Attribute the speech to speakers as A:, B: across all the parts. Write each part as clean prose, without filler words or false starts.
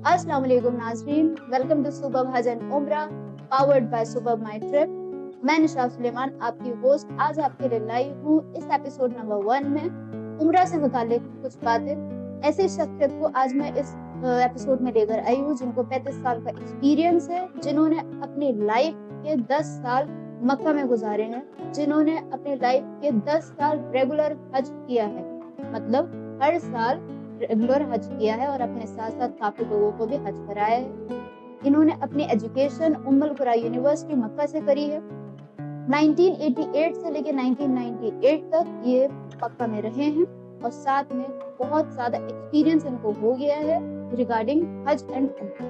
A: अस्सलाम वालेकुम नाज़रीन, वेलकम टू सुबह हज एंड उम्रा पावर्ड बाय सुबह माई ट्रिप। मैं निशा सुलेमान आपकी होस्ट आज आपके लिए लाई हूँ इस एपिसोड नंबर 1 में उम्रा से मुतालिक कुछ बातें। ऐसी शख्सियत को आज मैं इस एपिसोड में लेकर आई हूँ जिनको 35 साल का एक्सपीरियंस है, जिन्होंने अपनी लाइफ के 10 साल मक्का में गुजारे हैं, जिन्होंने अपनी लाइफ के 10 साल रेगुलर हज किया है, मतलब हर साल रेगुलर हज किया है और अपने साथ साथ काफी लोगों को भी हज कराया है। इन्होंने अपनी एजुकेशन उम्मुल कुरा यूनिवर्सिटी मक्का से करी है। 1988 से लेकर 1998 तक ये मक्का में रहे हैं और साथ में बहुत ज्यादा एक्सपीरियंस इनको हो गया है रिगार्डिंग हज एंड उम्रा।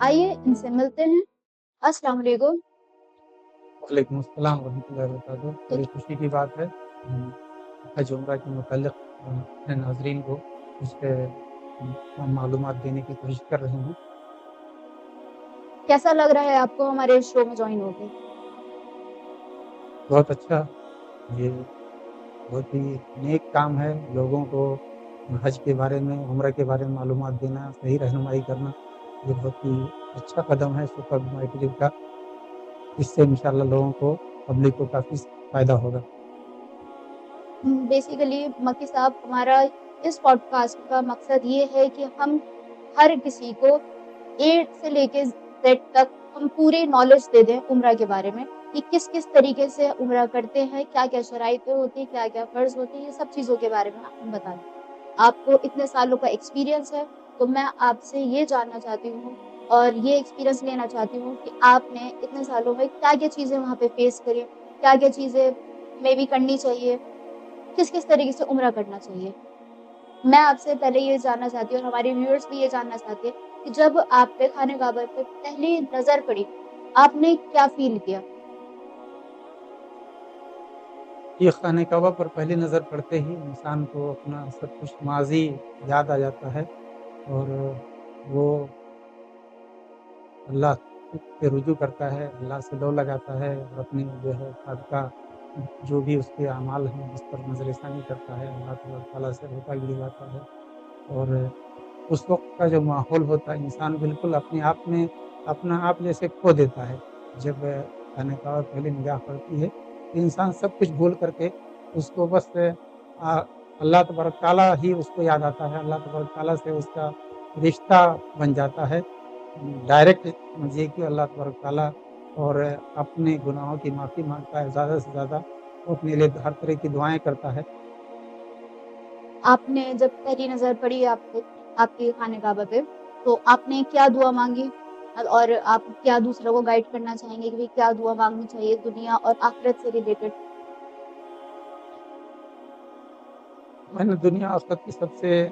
A: आइए इनसे मिलते हैं। अस्सलाम वालेकुम।
B: वालेकुम अस्सलाम रहमतुल्लाहि व बरकातहू। बड़ी खुशी की बात है हज उम्रा के मुतालिक अपने नाजरीन को कुछ मालूमात देने की कोशिश कर रहे हैं।
A: कैसा लग रहा है आपको हमारे शो में ज्वाइन होकर?
B: बहुत अच्छा, ये बहुत ही नेक काम है। लोगों को हज के बारे में, उम्रा के बारे में मालूमात देना, सही रहनुमाई करना, ये बहुत ही अच्छा कदम है सुपर माई ट्रिप का। इससे इंशाल्लाह लोगों को, पब्लिक को काफ़ी फ़ायदा होगा।
A: बेसिकली मक्की साहब, हमारा इस पॉडकास्ट का मकसद ये है कि हम हर किसी को ए से लेके जेड तक हम पूरी नॉलेज दे दें उम्रा के बारे में कि किस किस तरीके से उम्रा करते हैं, क्या क्या शराइतें होती हैं, क्या क्या फर्ज होती हैं, ये सब चीज़ों के बारे में हम बता दें। आपको इतने सालों का एक्सपीरियंस है तो मैं आपसे ये जानना चाहती हूँ और ये एक्सपीरियंस लेना चाहती हूँ कि आपने इतने सालों में क्या क्या चीज़ें वहाँ पे फेस करी, क्या क्या चीज़ें मे भी करनी चाहिए, किस किस तरीके से उम्रा करना चाहिए। मैं आपसे पहले ये जानना चाहती हूँ और हमारे व्यूअर्स भी ये जानना चाहते हैं कि जब आप पे खाने काबा पे पहली नजर पड़ी, आपने क्या फील किया?
B: ये खाने काबा पर पहली नज़र पड़ते ही इंसान को अपना सब कुछ माज़ी याद आ जाता है और वो अल्लाह पे रुजू करता है, अल्लाह से लौ लगाता है और अपनी जो है साबिक़ा जो भी उसके अमाल हैं उस पर नज़र-ए-फ़ानी करता है, अल्लाह तबारक व तआला से रोता गिड़वाता है। और उस वक़्त का जो माहौल होता है, इंसान बिल्कुल अपने आप में अपना आप जैसे खो देता है। जब खाने काबा पे पहली निगाह पड़ती है, तो इंसान सब कुछ भूल कर के उसको बस अल्लाह तबारक व तआला ही उसको याद आता है, अल्लाह तबारक व तआला से उसका रिश्ता बन जाता है। डायरेक्ट समझिए कि अल्लाह तबारक व तआला और अपने गुनाहों की माफ़ी माँगता है ज़्यादा से ज़्यादा, वो अपने लिए हर तरह की दुआएँ करता है।
A: आपने जब पहली नजर पड़ी आपको आपके खाने काबा पे, तो आपने क्या दुआ मांगी और आप क्या दूसरों को गाइड करना चाहेंगे कि क्या दुआ मांगनी चाहिए दुनिया और आखिरत से रिलेटेड?
B: मैंने दुनिया आखिरत की सबसे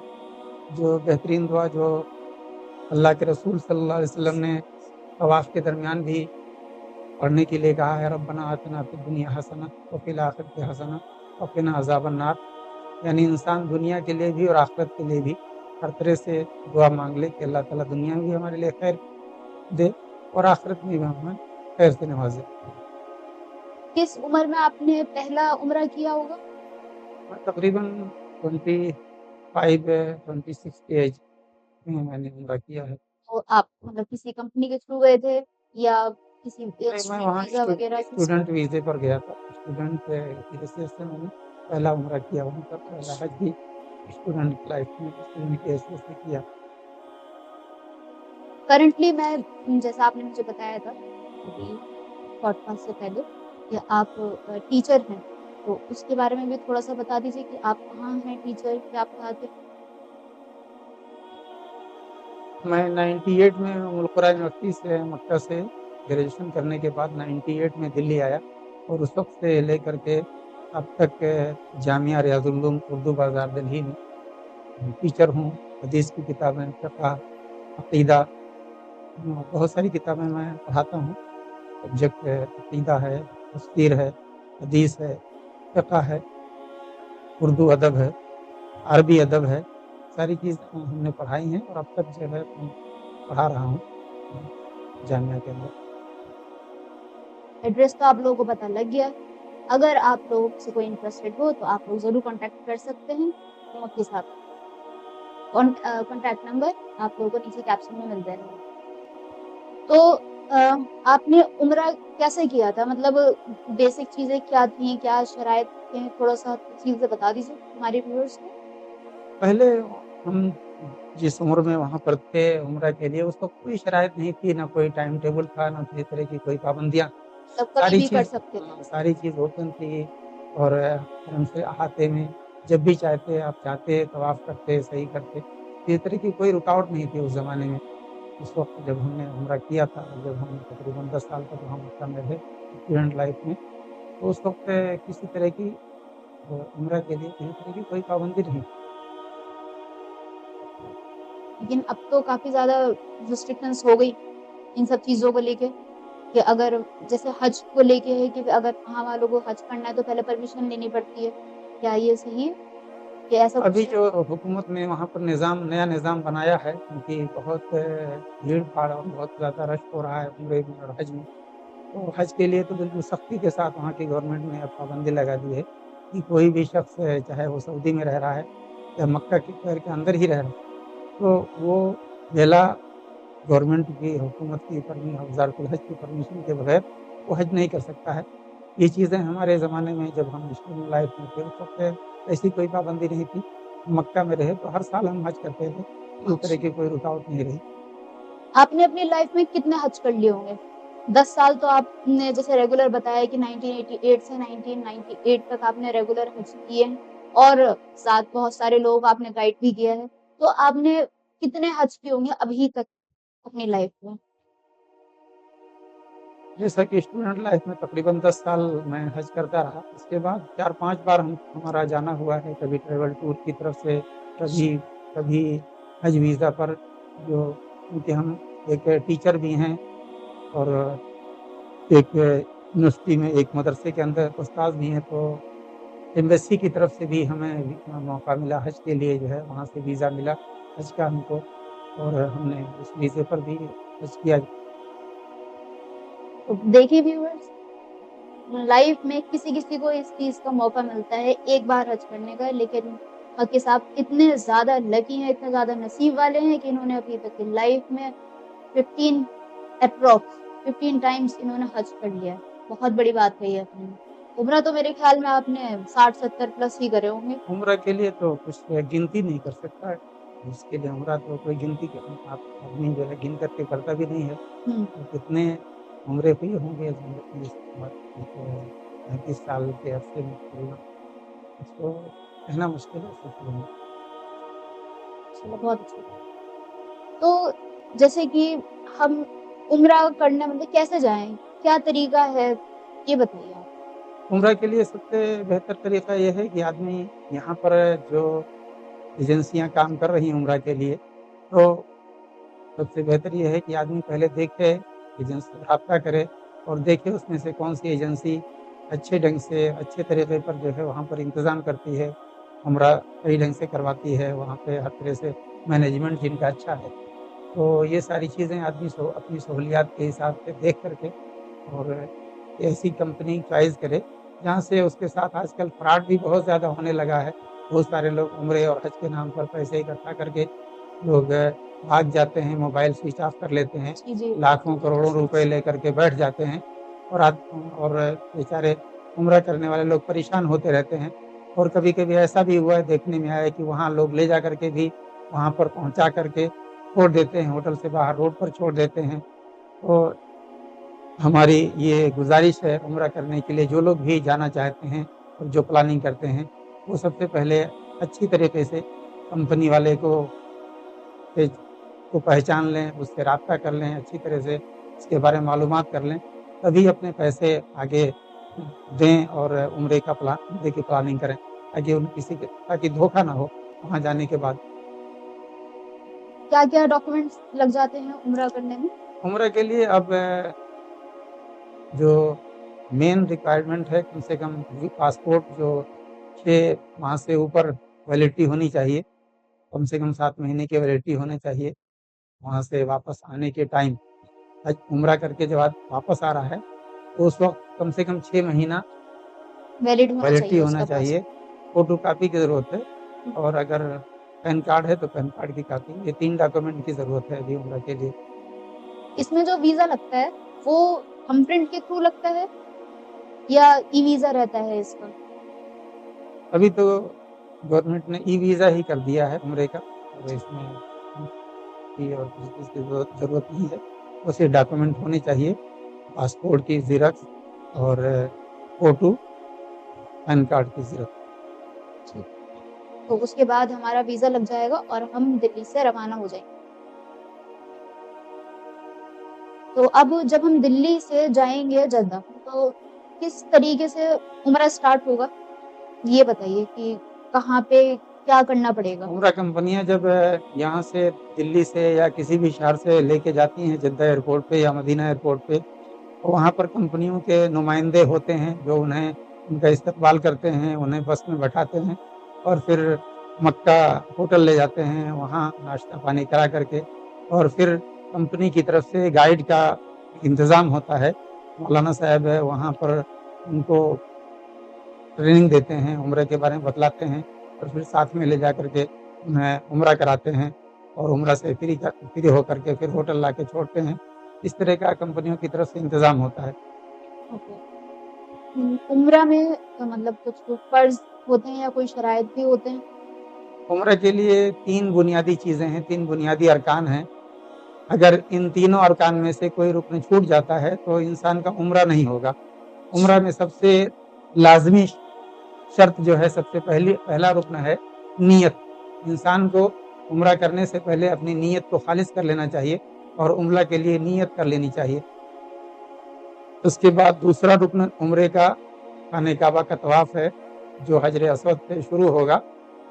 B: जो बेहतरीन दुआ जो अल्लाह के रसूल सल्लल्लाहु अलैहि वसल्लम ने तवाफ़ के दरमियान भी पढ़ने के लिए कहा है, रब्बना आतिना फिद दुनिया हसना व फिल आखिरति हसना व क़िना अज़ाबन नार। यानी इंसान दुनिया के लिए भी और आखिरत के लिए भी हर तरह से दुआ माँग ले कि अल्लाह ताला दुनिया में भी हमारे लिए खैर दे और आखिरत में भी हमें खैर से नवाज़े।
A: किस उम्र में आपने पहला उम्रा किया होगा?
B: मैं तकरीबन 25 26 की एज में मैंने उम्रा किया है।
A: तो आप मतलब किसी कंपनी के थ्रू गए थे या किसी
B: नहीं, मैं
A: स्टूडेंट
B: वहाँ
A: वीज़ा वगैरह किस?
B: स्टूडेंट वीज़े पर गया था। स्टूडेंट की हैसियत से मैंने पहला उम्रा किया वहाँ पर, पहला हज भी स्टूडेंट लाइफ़ में स्टूडेंट की हैसियत से किया।
A: करंटली मैं जैसा आपने मुझे बताया था अभी पॉडकास्ट से पहले कि आप टीचर हैं, तो उसके बारे में भी थोड़ा-सा बता दीजिए कि आप कहाँ हैं टीचर, क्या पढ़ाते हैं?
B: मैं 98 में उम्मुल कुरा यूनिवर्सिटी से मक्का से ग्रेजुएशन करने के बाद 98 में दिल्ली आया और उस वक़्त से लेकर के अब तक जामिया रियाज़ुल उलूम उर्दू बाज़ार दिल्ली में टीचर हूँ। हदीस की किताबें, फ़िक़्ह, अक़ीदा बहुत सारी किताबें मैं पढ़ाता हूँ। सब्जेक्ट है, अक़ीदा है, तफ़सीर है, हदीस है, फ़िक़्ह है, उर्दू अदब है, अरबी अदब है, सारी चीज़ें हमने पढ़ाई हैं और अब तक जो है मैं पढ़ा रहा हूँ जामिया के अंदर।
A: एड्रेस तो आप लोगों को पता लग गया। अगर आप लोग से कोई इंटरेस्टेड हो तो आप लोग ज़रूर कॉन्टैक्ट कर सकते हैं मुफ्ती साहब। कॉन्टैक्ट नंबर आप लोगों को नीचे कैप्शन में मिल जाएगा। तो आपने उम्रा कैसे किया था, मतलब बेसिक चीजें क्या थी, क्या शराइत थे, थोड़ा सा चीजें बता दीजिए हमारे व्यूअर्स को।
B: पहले हम जिस उम्र में वहाँ पर थे उम्रा के लिए, उसको कोई शराइत नहीं थी, ना कोई टाइम टेबल था, ना किसी तरह की कोई पाबंदियाँ।
A: मतलब कभी
B: सारी
A: भी कर
B: चीज़
A: सकते थे।
B: सारी चीज़ ओपन थी और आराम से अहाते में जब भी चाहते आप जाते, तवाफ़ करते, सही करते। इस तरह की कोई रुकावट नहीं थी उस ज़माने में। उस वक़्त जब हमने उम्रा किया था, जब हम तकरीबन 10 साल तक वहाँ मक्का में रहे स्टूडेंट लाइफ़ में, तो उस वक़्त किसी तरह की उम्रा के लिए किसी तरह की कोई पाबंदी नहीं।
A: लेकिन अब तो काफी ज्यादा रिस्ट्रिक्शंस हो गई इन सब चीजों को लेके, कि अगर जैसे हज को लेके है कि अगर वहाँ वालों को हज करना है तो पहले परमिशन लेनी पड़ती है, क्या ये सही है कि ऐसा
B: अभी
A: कुछ है?
B: जो हुकूमत ने वहाँ पर नया निज़ाम बनाया है, क्योंकि बहुत भीड़-भाड़ और बहुत ज़्यादा रश हो रहा है उम्रे में और हज में। तो हज के लिए तो बिल्कुल सख्ती के साथ वहाँ की गवर्नमेंट ने अब पाबंदी लगा दी है कि कोई भी शख्स चाहे वो सऊदी में रह रहा है या मक्का के शहर के अंदर ही रह रहा है, तो वो बेला गवर्नमेंट की हुकूमत की वज़ारतुल हज की परमिशन के बगैर वो हज नहीं कर सकता है। ये चीज़ें हमारे ज़माने में जब हम स्टूडेंट लाइफ में थे, उस वक़्त ऐसी कोई पाबंदी नहीं थी। मक्का में रहे तो हर साल हम हज करते थे, इस तरह
A: अच्छा,
B: की कोई रुकावट नहीं रही।
A: आपने अपनी लाइफ में कितने हज कर लिए होंगे? 10 साल तो आपने जैसे रेगुलर बताया कि 1988 से 1998 तक आपने रेगुलर हज किए हैं, और साथ बहुत सारे लोग आपने गाइड भी किया है। तो आपने कितने हज किए होंगे अभी तक अपनी लाइफ में?
B: जैसा कि स्टूडेंट लाइफ में तकरीबन 10 साल मैं हज करता रहा। इसके बाद 4-5 बार हमारा जाना हुआ है, कभी ट्रैवल टूर की तरफ से, कभी कभी हज वीज़ा पर, जो क्योंकि हम एक टीचर भी हैं और एक यूनिवर्सिटी में एक मदरसे के अंदर उस्ताद भी हैं, तो एम्बेसी की तरफ से भी हमें मौका मिला हज के लिए, जो है वहाँ से वीज़ा मिला हज का हमको, और हमने उस वीज़े पर भी हज किया।
A: तो देखिए व्यूअर्स, लाइफ में किसी-किसी को इस चीज़ का मौका मिलता है एक बार हज करने का, लेकिन बाकी साहब इतने ज़्यादा लकी हैं, इतने ज़्यादा नसीब वाले हैं कि इन्होंने अभी तक की लाइफ में 15 एप्रॉक्स 15 टाइम्स इन्होंने हज कर लिया है। बहुत बड़ी बात कही है आपने। उम्रा तो मेरे ख्याल में आपने 60-70 प्लस ही करे होंगे।
B: उम्र के लिए तो कुछ गिनती नहीं कर सकता है। उसके लिए उम्र तो कोई गिनती के आप आदमी जो है गिन करके करता भी नहीं है।
A: हुँ।
B: तो कितने उम्रे हुए होंगे ज़िंदगी इस उम्र एक 35 साल के अरसे में तकरीबन, इसको कहना मुश्किल है सच में।
A: चलो बहुत अच्छी। तो जैसे कि हम उम्रा करने मतलब कैसे जाएँ? क्या तरीका है? ये बताइए आप?
B: उम्र के लिए सबसे बेहतर तरीका ये है कि आदमी यहाँ पर जो एजेंसियाँ काम कर रही हैं उम्र के लिए, तो सबसे बेहतर ये है कि आदमी पहले देखे, एजेंसी से राब्ता करे और देखे उसमें से कौन-सी एजेंसी अच्छे ढंग से, अच्छे तरीके पर जो है वहाँ पर इंतज़ाम करती है, उम्रा सही ढंग से करवाती है, वहाँ पे हर तरह से मैनेजमेंट जिनका अच्छा है। तो ये सारी चीज़ें आदमी अपनी सहूलियात के हिसाब से देख कर के और ऐसी कंपनी चॉइस करे, जहाँ से उसके साथ आजकल फ्रॉड भी बहुत ज़्यादा होने लगा है। बहुत सारे लोग उम्रे और हज के नाम पर पैसे इकट्ठा करके लोग भाग जाते हैं, मोबाइल स्विच ऑफ कर लेते हैं,
A: जी, जी।
B: लाखों करोड़ों रुपए लेकर के बैठ जाते हैं और और बेचारे उम्रा करने वाले लोग परेशान होते रहते हैं। और कभी-कभी ऐसा भी हुआ है, देखने में आया है कि वहाँ लोग ले जा कर के भी वहाँ पर पहुँचा कर के छोड़ देते हैं, होटल से बाहर रोड पर छोड़ देते हैं। तो हमारी ये गुज़ारिश है उम्रा करने के लिए जो लोग भी जाना चाहते हैं और जो प्लानिंग करते हैं, वो सबसे पहले अच्छी तरीके से कंपनी वाले को पहचान लें, उससे राब्ता कर लें, अच्छी तरह से उसके बारे में मालूमात कर लें, तभी अपने पैसे आगे दें और उम्रे की प्लानिंग करें, ताकि उन किसी के ताकि धोखा ना हो वहाँ जाने के बाद।
A: क्या-क्या डॉक्यूमेंट्स लग जाते हैं उम्रा करने में?
B: उम्रे के लिए अब जो मेन रिक्वायरमेंट है, कम से कम पासपोर्ट जो 6 माह से ऊपर वैलिडिटी होनी चाहिए, कम से कम 7 महीने की वैलिडिटी होनी चाहिए। वहाँ से वापस आने के टाइम हज उम्रा करके जब वापस आ रहा है, तो उस वक़्त कम से कम 6 महीना
A: वैलिड होना
B: वैलिडिटी
A: चाहिए
B: होना
A: उसका
B: चाहिए।
A: पासपोर्ट।
B: फ़ोटोकॉपी की ज़रूरत है और अगर पैन कार्ड है तो पैन कार्ड की कॉपी, ये 3 डॉक्यूमेंट की ज़रूरत है अभी उम्रा के लिए।
A: इसमें जो वीजा लगता है वो थंबप्रिंट के थ्रू लगता है या ई वीजा रहता है इसका?
B: अभी तो गवर्नमेंट ने ई वीज़ा ही कर दिया है उम्रे का, और इसमें की और किसी चीज़ की ज़रूरत नहीं है। बस ये डॉक्यूमेंट होने चाहिए, पासपोर्ट की ज़ेरॉक्स और फ़ोटो, पैन कार्ड की ज़ेरॉक्स।
A: ठीक। तो उसके बाद हमारा वीजा लग जाएगा और हम दिल्ली से रवाना हो जाएंगे। तो अब जब हम दिल्ली से जाएंगे जद्दा, तो किस तरीके से उम्रा स्टार्ट होगा ये बताइए कि कहाँ पे क्या करना पड़ेगा?
B: उम्रा कंपनियां जब यहाँ से दिल्ली से या किसी भी शहर से लेके जाती हैं जद्दा एयरपोर्ट पे या मदीना एयरपोर्ट पे, तो वहाँ पर कंपनियों के नुमाइंदे होते हैं जो उन्हें उनका इस्तकबाल करते हैं, उन्हें बस में बैठाते हैं और फिर मक्का होटल ले जाते हैं, वहाँ नाश्ता पानी करा करके, और फिर कंपनी की तरफ से गाइड का इंतज़ाम होता है। मौलाना साहब है वहाँ पर, उनको ट्रेनिंग देते हैं, उम्रा के बारे में बतलाते हैं और फिर साथ में ले जा करके उन्हें उम्रा कराते हैं और उम्रा से फ्री होकर के फिर होटल ला के छोड़ते हैं। इस तरह का कंपनियों की तरफ से इंतज़ाम होता है।
A: ओके। उम्रा में मतलब कुछ फर्ज होते हैं या कोई शराइत भी होते हैं?
B: उम्रा के लिए 3 बुनियादी चीज़ें हैं, 3 बुनियादी अरकान हैं। अगर इन तीनों अरकान में से कोई रुकन छूट जाता है तो इंसान का उम्रा नहीं होगा। उम्रा में सबसे लाज़मी शर्त जो है, सबसे पहला रुकन है नियत। इंसान को उम्रा करने से पहले अपनी नीयत को खालिस कर लेना चाहिए और उम्रा के लिए नीयत कर लेनी चाहिए। उसके बाद दूसरा रुकन उम्रे का खाने काबा का तवाफ़ है, जो हजर असवद पे शुरू होगा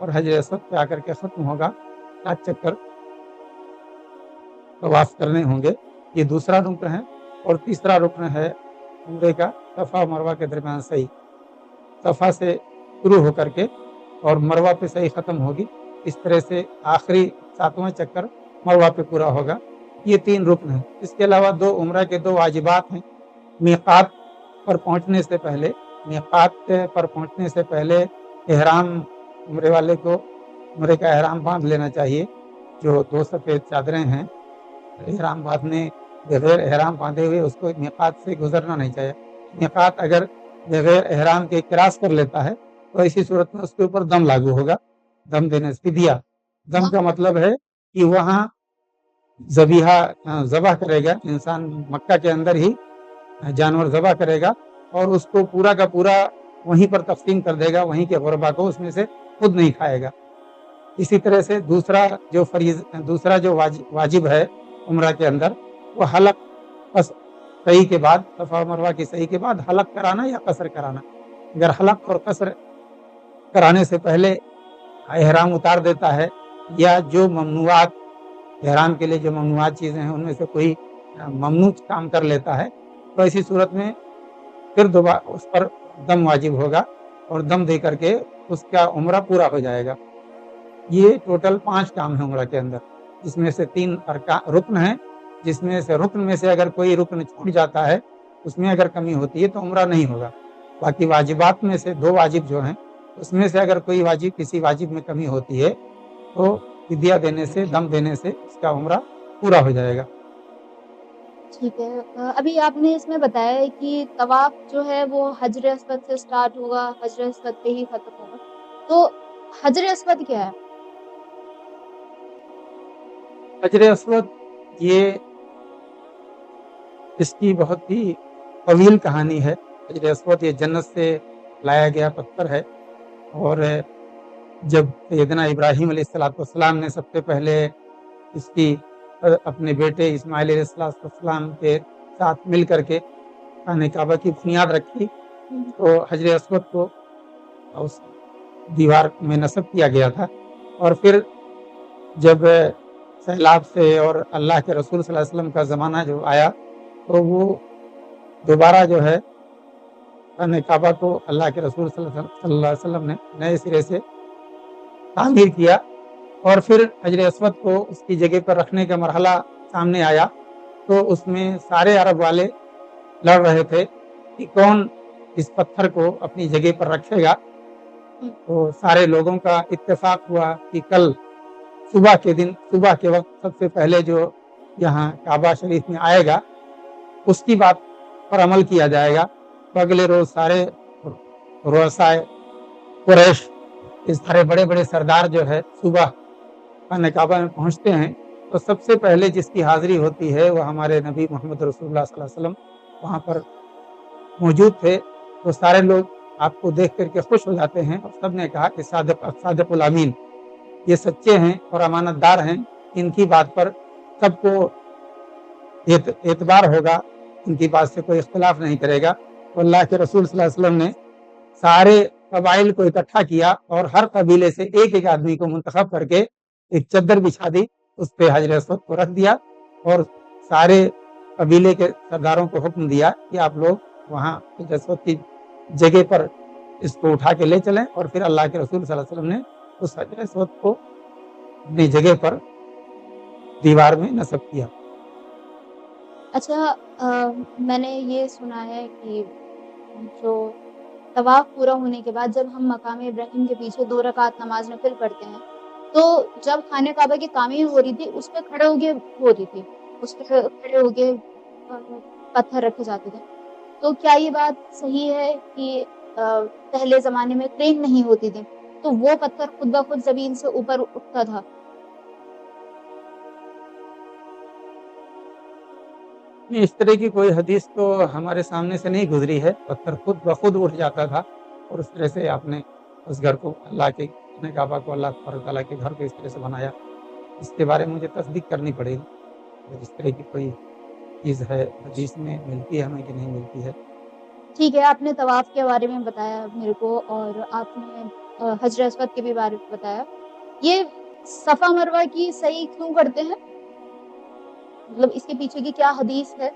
B: और हजर असवद पे आकर के ख़त्म होगा। 7 चक्कर तवाफ़ करने होंगे, ये दूसरा रुकन है। और तीसरा रुकन है उम्रे का सफ़ा मरवा के दरमियान सही। सफ़ा से शुरू होकर के और मरवा पे सही ख़त्म होगी, इस तरह से आखिरी 7वां चक्कर मरवा पे पूरा होगा। ये 3 रुकन हैं। इसके अलावा 2 उम्रा के 2 वाजिबात हैं। मीक़ात पर पहुँचने से पहले, मीक़ात पर पहुँचने से पहले एहराम, उम्रे वाले को उम्रे का एहराम बाँध लेना चाहिए। जो 2 सफ़ेद चादरें हैं, एहराम बाँधने, बगैर एहराम बाँधे हुए उसको मीक़ात से गुज़रना नहीं चाहिए। मीक़ात अगर बगैर एहराम के क्रॉस कर लेता है तो ऐसी सूरत में उसके ऊपर दम लागू होगा। दम देने से फिदिया, दम का मतलब है कि वहाँ ज़बह करेगा इंसान, मक्का के अंदर ही जानवर ज़बह करेगा और उसको पूरा का पूरा वहीं पर तक़सीम कर देगा, वहीं के ग़ुरबा को, उसमें से खुद नहीं खाएगा। इसी तरह से दूसरा जो वाजिब है उम्रा के अंदर, वो हलक सही के बाद, सफ़ा मरवा की सही के बाद हलक कराना या कसर कराना। अगर हलक और कसर कराने से पहले एहराम उतार देता है या जो ममनुआत, एहराम के लिए जो ममनुआत चीज़ें हैं उनमें से कोई ममनू काम कर लेता है, तो ऐसी सूरत में फिर दोबारा उस पर दम वाजिब होगा और दम दे करके उसका उम्रा पूरा हो जाएगा। ये टोटल 5 काम है उम्रा के अंदर, जिसमें से 3 रुकन हैं, जिसमें से रुकन में से अगर कोई रुकन छूट जाता है, उसमें अगर कमी होती है तो उम्रा नहीं होगा। बाकी वाजिबात में से 2 वाजिब जो हैं, उसमें से अगर कोई वाजिब, किसी वाजिब में कमी होती है तो फिदिया देने से, दम देने से उसका उम्रा पूरा हो जाएगा।
A: ठीक है। अभी आपने इसमें बताया है कि तवाफ जो है वो हजर अस्वद से स्टार्ट होगा, हजर अस्वद पे ही खत्म होगा। तो हजर अस्वद क्या है?
B: हजर अस्वद, ये इसकी बहुत ही तवील कहानी है। हजर अस्वद ये जन्नत से लाया गया पत्थर है और जब सैयदना इब्राहीम अलैहिस्सलाम ने सबसे पहले इसकी अपने बेटे इस्माइल अलैहिस्सलाम के साथ मिल करके खाने काबा की बुनियाद रखी, तो हजर अस्वद को उस दीवार में नस्ब किया गया था। और फिर जब सैलाब से और अल्लाह के रसूल सल्लल्लाहु अलैहि वसल्लम का ज़माना जो आया, तो वो दोबारा जो है खाने काबा को अल्लाह के रसूल सल्लल्लाहु अलैहि वसल्लम ने नए सिरे से तामीर किया और फिर हजर अस्वद को उसकी जगह पर रखने का मरहला सामने आया, तो उसमें सारे अरब वाले लड़ रहे थे कि कौन इस पत्थर को अपनी जगह पर रखेगा। तो सारे लोगों का इत्तेफाक हुआ कि कल صبح के दिन, सुबह के वक्त सबसे पहले जो यहाँ काबा शरीफ में आएगा उसकी बात पर अमल किया जाएगा। तो अगले रोज सारे रुअसाए कुरैश, इस सारे बड़े बड़े सरदार जो है सुबह खाने काबा में पहुंचते हैं। तो सबसे पहले जिसकी हाजिरी होती है वो हमारे नबी मोहम्मद रसूलुल्लाह सल्लल्लाहु अलैहि वसल्लम वहाँ पर मौजूद थे। तो सारे लोग आपको देख करके खुश हो जाते हैं और सबने कहा कि सादिकुल अमीन, ये सच्चे हैं और अमानतदार हैं, इनकी बात पर सबको एतबार होगा, इनकी बात से कोई इख्तिलाफ नहीं करेगा। तो अल्लाह के रसूल सल्लल्लाहु अलैहि वसल्लम ने सारे कबाइल को इकट्ठा किया और हर कबीले से एक एक आदमी को मुंतखब करके एक चद्दर बिछा दी, उस पे हजर अस्वद को रख दिया और सारे कबीले के सरदारों को हुक्म दिया कि आप लोग वहाँ हजर अस्वद की जगह पर इसको उठा के ले चलें। और फिर अल्लाह के रसूल सल्लल्लाहु अलैहि वसल्लम ने उस हजर अस्वद को अपनी जगह पर दीवार में नस्ब किया।
A: अच्छा, मैंने ये सुना है कि जो तवाफ पूरा होने के बाद जब हम मकाम इब्राहिम के पीछे 2 रकात नमाज नफिल पढ़ते हैं, तो जब खाने काबा की तामीर हो रही थी उस पे खड़े होके हो रही थी, उस पे खड़े होके पत्थर रखे जाते थे। तो क्या ये बात सही है कि पहले ज़माने में क्रेन नहीं होती थी, तो वो पत्थर खुद ब खुद ज़मीन से ऊपर उठता था?
B: नहीं, इस तरह की कोई हदीस तो हमारे सामने से नहीं गुजरी है। पत्थर खुद ब खुद उठ जाता था और उस तरह से आपने उस घर को अल्लाह के खाने काबा को अल्लाह तबारक तआला के घर को इस तरह से बनाया। इसके बारे में मुझे तस्दीक करनी पड़ेगी, अगर इस तरह की कोई चीज़ है, हदीस में मिलती है हमें कि नहीं मिलती है।
A: ठीक है, आपने तवाफ के बारे में बताया मेरे को और आपने हजर अस्वद के भी बारे में बताया। ये सफ़ा मरवा की सही क्यों करते हैं? मतलब इसके पीछे की क्या हदीस है?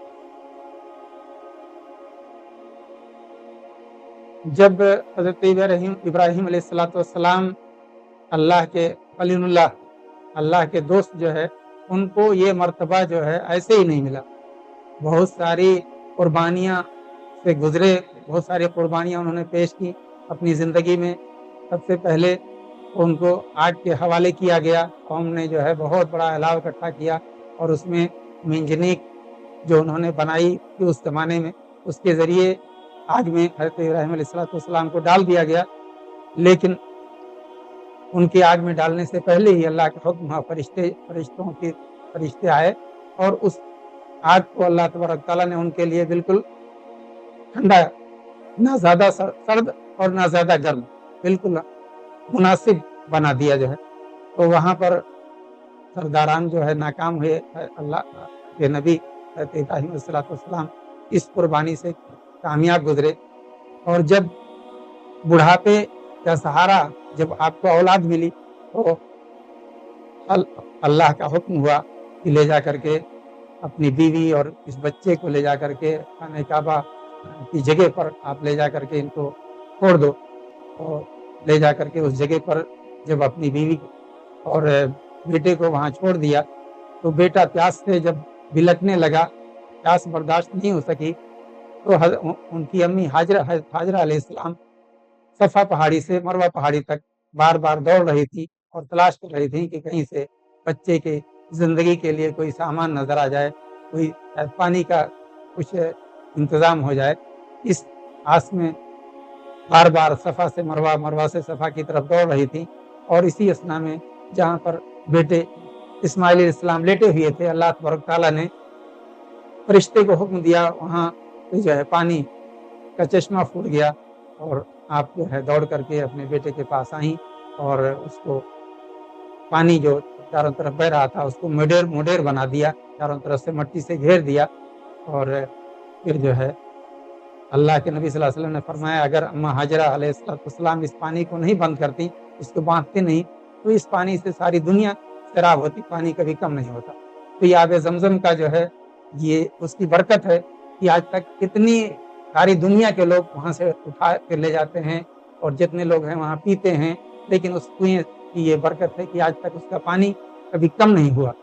B: जब हज़रत इब्राहीम अलैहिस्सलातु वस्सलाम अल्लाह के खलीलुल्लाह, अल्लाह के दोस्त जो है, उनको ये मर्तबा जो है ऐसे ही नहीं मिला। बहुत सारी कुर्बानियाँ से गुजरे, बहुत सारी कुर्बानियाँ उन्होंने पेश की अपनी ज़िंदगी में। सबसे पहले उनको आग के हवाले किया गया, कौम ने जो है बहुत बड़ा अलाव इकट्ठा किया और उसमें मंजनीक जो उन्होंने बनाई थी उस ज़माने में, उसके ज़रिए आग में हज़रत इब्राहीम अलैहिस्सलातु वस्सलाम को डाल दिया गया। लेकिन उनकी आग में डालने से पहले ही अल्लाह का हुक्म हुआ, फरिश्ते आए और उस आग को अल्लाह तबारक तआला ने उनके लिए बिल्कुल ठंडा, ना ज़्यादा सर्द और ना ज़्यादा गर्म, बिल्कुल मुनासिब बना दिया जो है। तो वहाँ पर सरदारान जो है नाकाम हुए। अल्लाह के नबी हज़रत इब्राहीम अलैहिस्सलातु वस्सलाम इस कुर्बानी से कामयाब गुजरे। और जब बुढ़ापे का सहारा, जब आपको औलाद मिली, तो अल्लाह का हुक्म हुआ कि ले जा करके अपनी बीवी और इस बच्चे को ले जा करके खाने काबा की जगह पर आप ले जा करके इनको छोड़ दो। और ले जा करके उस जगह पर जब अपनी बीवी और बेटे को वहाँ छोड़ दिया, तो बेटा प्यास से जब बिलखने लगा, प्यास बर्दाश्त नहीं हो सकी, तो उनकी अम्मी हाजरा अलैहिस्सलाम सफ़ा पहाड़ी से मरवा पहाड़ी तक बार-बार दौड़ रही थी और तलाश कर रही थी कि कहीं से बच्चे के ज़िंदगी के लिए कोई सामान नज़र आ जाए, कोई पानी का कुछ इंतज़ाम हो जाए। इस आस में बार-बार सफ़ा से मरवा, मरवा से सफ़ा की तरफ दौड़ रही थी। और इसी अस्थना में जहाँ पर बेटे इस्माइल अलैहिस्सलाम लेटे हुए थे, अल्लाह तबारक तआला ने फरिश्ते को हुक्म दिया, वहाँ से जो है पानी का चश्मा फूट गया और आप जो है दौड़ करके अपने बेटे के पास आईं और उसको पानी जो चारों तरफ बह रहा था उसको मुडेर बना दिया, चारों तरफ से मट्टी से घेर दिया। और फिर जो है अल्लाह के नबी सल्लल्लाहु अलैहि वसल्लम ने फरमाया, अगर अम्मा हाजरा अलैहिस्सलातु वस्सलाम इस पानी को नहीं बंद करती, इसको बाँधती नहीं, तो इस पानी से सारी दुनिया शराब होती, पानी कभी कम नहीं होता। तो ये आब ज़मज़म का जो है ये उसकी बरकत है कि आज तक कितनी सारी दुनिया के लोग वहाँ से उठा के ले जाते हैं और जितने लोग हैं वहाँ पीते हैं। लेकिन उस कुएँ की ये बरकत है कि आज तक उसका पानी कभी कम नहीं हुआ।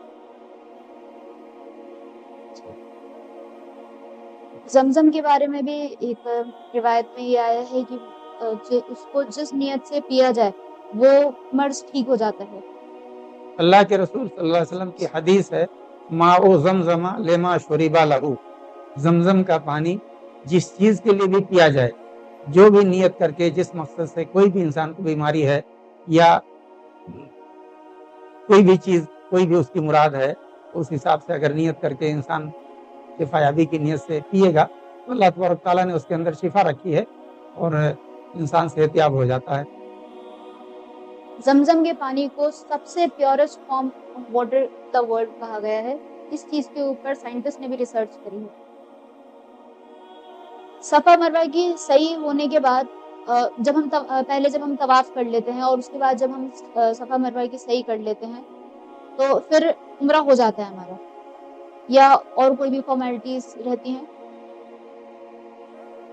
A: ज़मज़म के बारे में भी एक रिवायत में ये आया है कि उसको जिस नियत से पिया जाए, वो मर्ज़ ठीक हो जाता है।
B: اللہ کے رسول صلی اللہ علیہ وسلم کی حدیث ہے، ماء زمزم لما شرب لہ، زمزم کا پانی جس چیز کے لیے بھی پیا جائے، جو بھی نیت کر کے جس مقصد سے کوئی بھی انسان کو بیماری ہے یا کوئی بھی چیز کوئی بھی اس کی مراد ہے، اس حساب سے اگر نیت کر کے انسان شفا یابی کی نیت سے پیے گا تو اللہ تبارک تعالیٰ نے اس کے اندر شفا رکھی ہے اور انسان صحت یاب ہو جاتا ہے۔
A: زمزم کے پانی کو سب سے purest form of water the world کہا گیا ہے۔ اس چیز کے اوپر سائنٹسٹ نے بھی ریسرچ کری ہے۔ صفا مروہ کی صحیح ہونے کے بعد جب ہم طواف کر لیتے ہیں اور اس کے بعد جب ہم صفا مروہ کی صحیح کر لیتے ہیں تو پھر عمرہ ہو جاتا ہے ہمارا، یا اور کوئی بھی فارمیلٹیز رہتی ہیں؟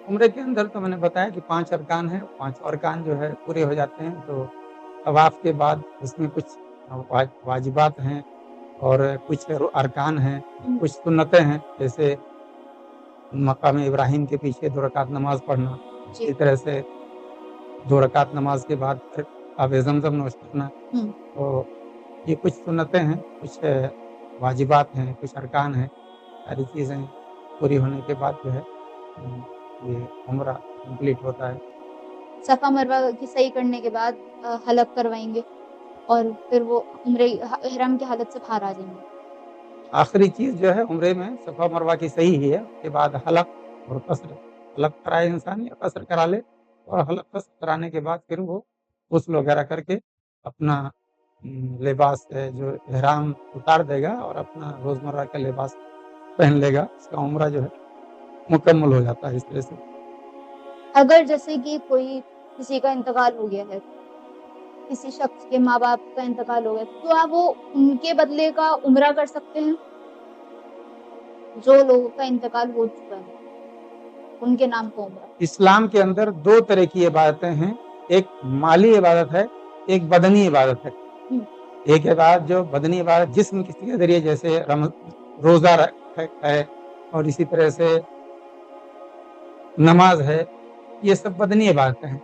B: عمرے کے اندر تو میں نے بتایا کہ 5 ارکان ہیں، 5 ارکان جو ہے پورے ہو جاتے ہیں تو طواف کے بعد اس میں کچھ واجبات ہیں اور کچھ ارکان ہیں، کچھ سنتیں ہیں، جیسے مقام ابراہیم کے پیچھے 2 رکعت نماز پڑھنا، اسی طرح سے 2 رکعت نماز کے بعد پھر آب زمزم نوش کرنا۔ تو یہ کچھ سنتیں ہیں، کچھ واجبات ہیں، کچھ ارکان ہیں، ساری چیزیں پوری ہونے کے بعد جو ہے یہ عمرہ کمپلیٹ ہوتا ہے۔
A: صفا مروہ کی صحیح کرنے کے بعد حلق کروائیں گے اور پھر وہ عمرے احرام کی حالت سے باہر آ جائیں گے۔
B: آخری چیز جو ہے عمرے میں صفا مروہ کی صحیح ہی ہے، اس کے بعد حلق اور قصر، حلق کرائے انسان یا قصر کرا لے، اور حلق قصر کرانے کے بعد پھر وہ غسل وغیرہ کر کے اپنا لباس ہے جو احرام اتار دے گا اور اپنا روزمرہ کا لباس پہن لے گا، اس کا عمرہ جو ہے مکمل ہو جاتا ہے۔ اس طرح سے
A: اگر جیسے کہ کوئی کسی کا انتقال ہو گیا ہے، کسی شخص کے ماں باپ کا انتقال ہو گیا، تو آپ وہ ان کے بدلے کا عمرہ کر سکتے ہیں؟ جو لوگوں کا انتقال ہو چکا ہے ان کے نام کو عمرہ۔
B: اسلام کے اندر 2 طرح کی عبادتیں ہیں، ایک مالی عبادت ہے، ایک بدنی عبادت ہے۔ ایک عبادت جو بدنی عبادت جسم کسی کے ذریعے، جیسے روزہ ہے اور اسی طرح سے نماز ہے، یہ سب بدنی عبادتیں ہیں۔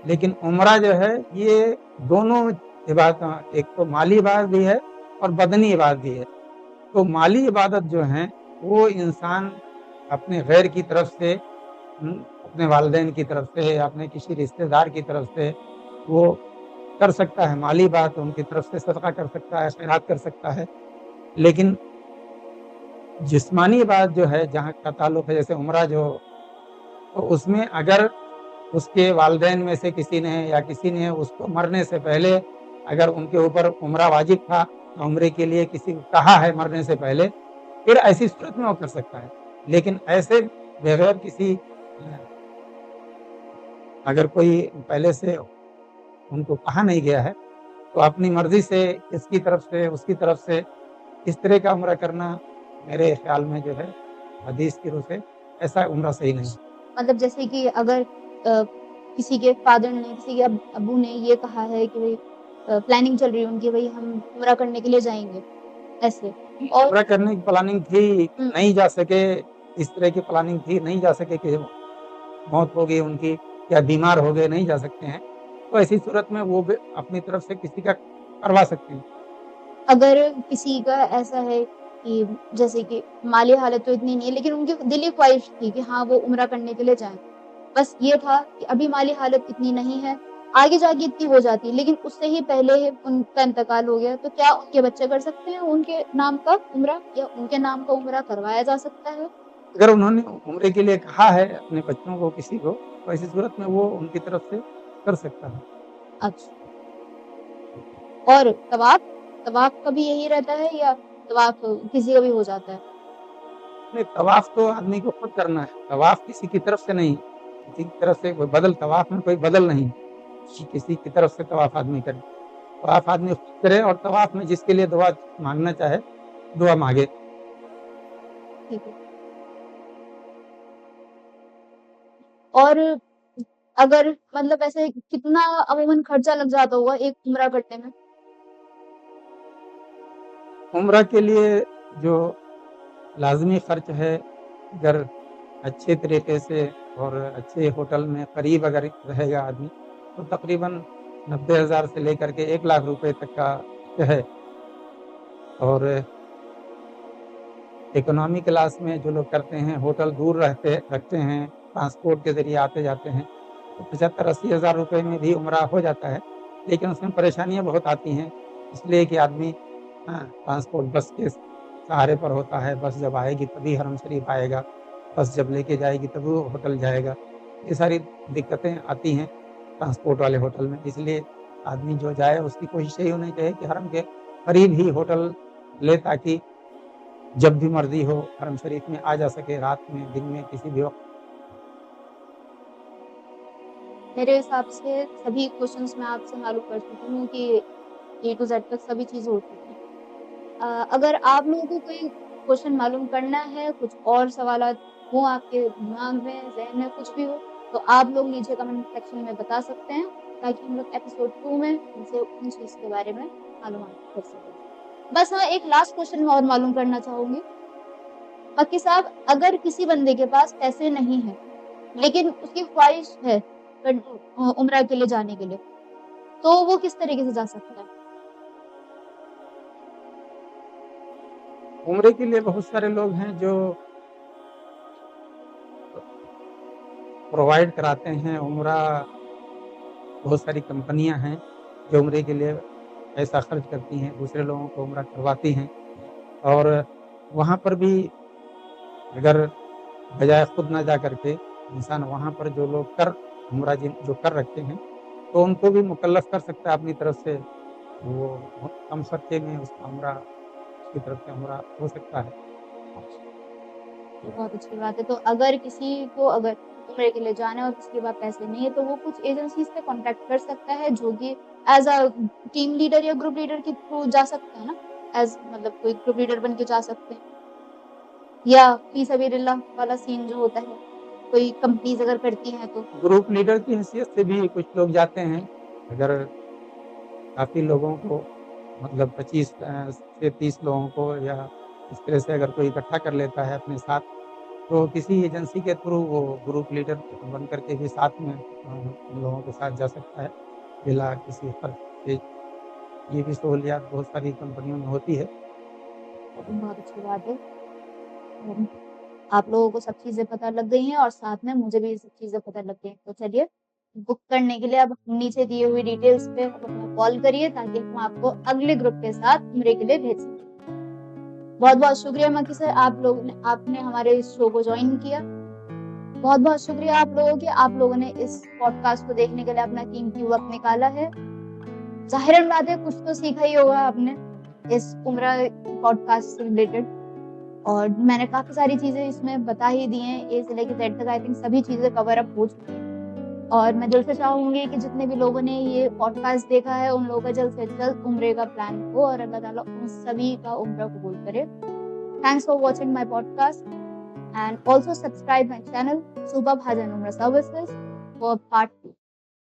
B: لیکن عمرہ جو ہے یہ دونوں عبادتیں، ایک تو مالی عبادت بھی ہے اور بدنی عبادت بھی ہے۔ تو مالی عبادت جو ہیں وہ انسان اپنے غیر کی طرف سے، اپنے والدین کی طرف سے یا اپنے کسی رشتہ دار کی طرف سے وہ کر سکتا ہے، مالی بات ان کی طرف سے صدقہ کر سکتا ہے، خیرات کر سکتا ہے۔ لیکن جسمانی عبادت جو ہے جہاں کا تعلق ہے، جیسے عمرہ جو، تو اس میں اگر اس کے والدین میں سے کسی نے یا کسی نے اس کو مرنے سے پہلے اگر ان کے اوپر عمرہ واجب تھا، عمرے کے لیے کسی کو کہا ہے مرنے سے پہلے، پھر ایسی صورت میں وہ کر سکتا ہے۔ لیکن ایسے بغیر کسی، اگر کوئی پہلے سے ان کو کہا نہیں گیا ہے تو اپنی مرضی سے اس کی طرف سے اس کی طرف سے اس طرح کا عمرہ کرنا میرے خیال میں جو ہے حدیث کی روح سے ایسا عمرہ صحیح نہیں۔
A: مطلب جیسے کہ اگر کسی کے فادر نے، کسی کے ابو نے یہ کہا ہے کہ بھائی پلاننگ چل رہی ہے ان کی، بھائی ہم عمرہ کرنے کے لیے جائیں گے، ایسے اور
B: عمرہ کرنے کی پلاننگ تھی، نہیں جا سکے، اس طرح کی پلاننگ تھی، نہیں جا سکے کہ موت ہو گئی ان کی یا بیمار ہو گئے، نہیں جا سکتے ہیں، تو ایسی صورت میں وہ اپنی طرف سے کسی کا کروا سکتے ہیں۔
A: اگر کسی کا ایسا ہے کہ جیسے کہ مالی حالت تو اتنی نہیں ہے لیکن ان کی دلی خواہش تھی کہ ہاں وہ عمرہ کرنے کے لیے جائیں، بس یہ تھا کہ ابھی مالی حالت اتنی نہیں ہے، آگے جا کے اتنی ہو جاتی، لیکن اس سے ہی پہلے ان کا انتقال ہو گیا، تو کیا ان کے بچے کر سکتے ہیں ان کے نام کا عمرہ، یا ان کے نام کا عمرہ کروایا جا سکتا ہے؟
B: اگر انہوں نے عمرے کے لیے کہا ہے اپنے بچوں کو کسی کو، تو ایسی صورت میں وہ ان کی طرف سے کر سکتا ہے۔
A: اچھا، اور طواف کا بھی یہی رہتا ہے یا طواف کسی کا بھی ہو جاتا ہے؟
B: نہیں، طواف تو آدمی کو خود کرنا ہے، طواف کسی کی طرف سے نہیں، کسی کی طرف سے کوئی بدل، طواف میں کوئی بدل نہیں، کسی کی طرف سے طواف آدمی کرے، طواف آدمی خود کرے، اور طواف میں جس کے لیے دعا مانگنا چاہے دعا مانگے۔
A: ٹھیک ہے۔ اور اگر مطلب ایسے کتنا عموماً خرچہ لگ جاتا ہوگا ایک عمرہ کرنے میں؟
B: عمرہ کے لیے جو لازمی خرچ ہے، اگر اچھے طریقے سے اور اچھے ہوٹل میں قریب اگر رہے گا آدمی، تو تقریباً 90,000 سے لے کر کے 1 لاکھ روپے تک کا ہے और इकोनॉमी क्लास में जो लोग करते हैं, होटल दूर रखते हैं, ट्रांसपोर्ट के ज़रिए आते जाते हैं, तो 75-80 हज़ार रुपए में भी उम्रा हो जाता है। लेकिन उसमें परेशानियाँ बहुत आती हैं, इसलिए कि आदमी ट्रांसपोर्ट बस के सहारे पर होता है। बस जब आएगी तभी हरम शरीफ आएगा, बस जब लेके जाएगी तभी वो होटल जाएगा। ये सारी दिक्कतें आती हैं ट्रांसपोर्ट वाले होटल में, इसलिए आदमी जो जाए उसकी कोशिश यही होनी चाहिए कि हरम के करीब ही होटल ले, ताकि जब भी मर्ज़ी हो हरम शरीफ में आ जा सके, रात में, दिन में, किसी भी वक़्त।
A: मेरे हिसाब से सभी क्वेश्चंस मैं आपसे मालूम कर चुकी हूँ कि ए टू ज़ेड तक सभी चीज़ें हो चुकी हैं। अगर आप लोगों को कोई क्वेश्चन मालूम करना है, कुछ और सवालात हों आपके दिमाग में, ज़हन में कुछ भी हो, तो आप लोग नीचे कमेंट सेक्शन में बता सकते हैं, ताकि हम लोग एपिसोड 2 में उनसे उन चीज़ के बारे में मालूमात कर सकें। बस हाँ, एक लास्ट क्वेश्चन मैं और मालूम करना चाहूँगी। मक्की साहब, अगर किसी बंदे के पास पैसे नहीं हैं, लेकिन उसकी ख्वाहिश है उम्रा के लिए जाने के लिए, तो वो किस तरीके से जा सकता है?
B: उम्रे के लिए बहुत सारे लोग हैं जो प्रोवाइड कराते हैं उम्रा, बहुत सारी कंपनियाँ हैं जो उम्रे के लिए पैसा खर्च करती हैं, दूसरे लोगों को उम्रा करवाती हैं। और वहाँ पर भी अगर बजाय खुद ना जा करके इंसान वहाँ पर जो लोग उम्रा जो कर रखे हैं, तो उनको भी मुकल्लफ कर सकता है अपनी तरफ से। वो बहुत कम खर्चे में उसका उम्रा, उसकी तरफ से उम्रा हो सकता है।
A: ये बहुत अच्छी बात है। तो अगर किसी को अगर उम्रे के लिए जाना है और उसके पास पैसे नहीं है, तो वो कुछ एजेंसीज़ से कॉन्टैक्ट कर सकता है, जो कि एज़ अ टीम लीडर या ग्रुप लीडर के थ्रू जा सकता है ना? मतलब कोई ग्रुप लीडर बन के जा सकते हैं, या फी सबिलिल्लाह वाला सीन जो होता है, कोई कंपनीज़ अगर करती हैं तो।
B: ग्रुप लीडर की हैसियत से भी कुछ लोग जाते हैं। अगर काफ़ी लोगों को, मतलब 25 से 30 लोगों को या इस तरह से अगर कोई इकट्ठा कर लेता है अपने साथ, तो किसी एजेंसी के थ्रू वो ग्रुप लीडर बन कर के भी साथ में उन लोगों के साथ जा सकता है, बिना किसी खर्च के। ये भी सहूलियात बहुत सारी कंपनियों में होती है।
A: बहुत अच्छी बात है। और आप लोगों को सब चीज़ें पता लग गई हैं और साथ में मुझे भी ये सब चीज़ें पता लग गई हैं। तो चलिए, बुक करने के लिए अब नीचे दिए हुए डिटेल्स पे आप हमें कॉल करिए, ताकि हम आपको अगले ग्रुप के साथ उम्रे के लिए भेज सकें। बहुत-बहुत शुक्रिया मक्की सर, आपने हमारे इस शो को जॉइन किया। बहुत-बहुत शुक्रिया आप लोगों के, आप लोगों ने इस पॉडकास्ट को देखने के लिए अपना कीमती वक़्त निकाला है। ज़ाहिरन बात है, कुछ तो सीखा ही होगा आपने इस उम्रा पॉडकास्ट से रिलेटेड। और मैंने काफ़ी सारी चीज़ें इसमें बता ही दी हैं, ए से लेके ज़ेड तक आई थिंक सभी चीज़ें कवर अप हो चुकी हैं। और मैं दिल से चाहूँगी कि जितने भी लोगों ने ये पॉडकास्ट देखा है, उन लोगों का जल्द से जल्द उम्रे का प्लान हो और अल्लाह ताला उन सभी का उम्रा कबूल करे। Thanks for watching my podcast, and also subscribe my channel Subha Bhajan Umrah Services for part 2.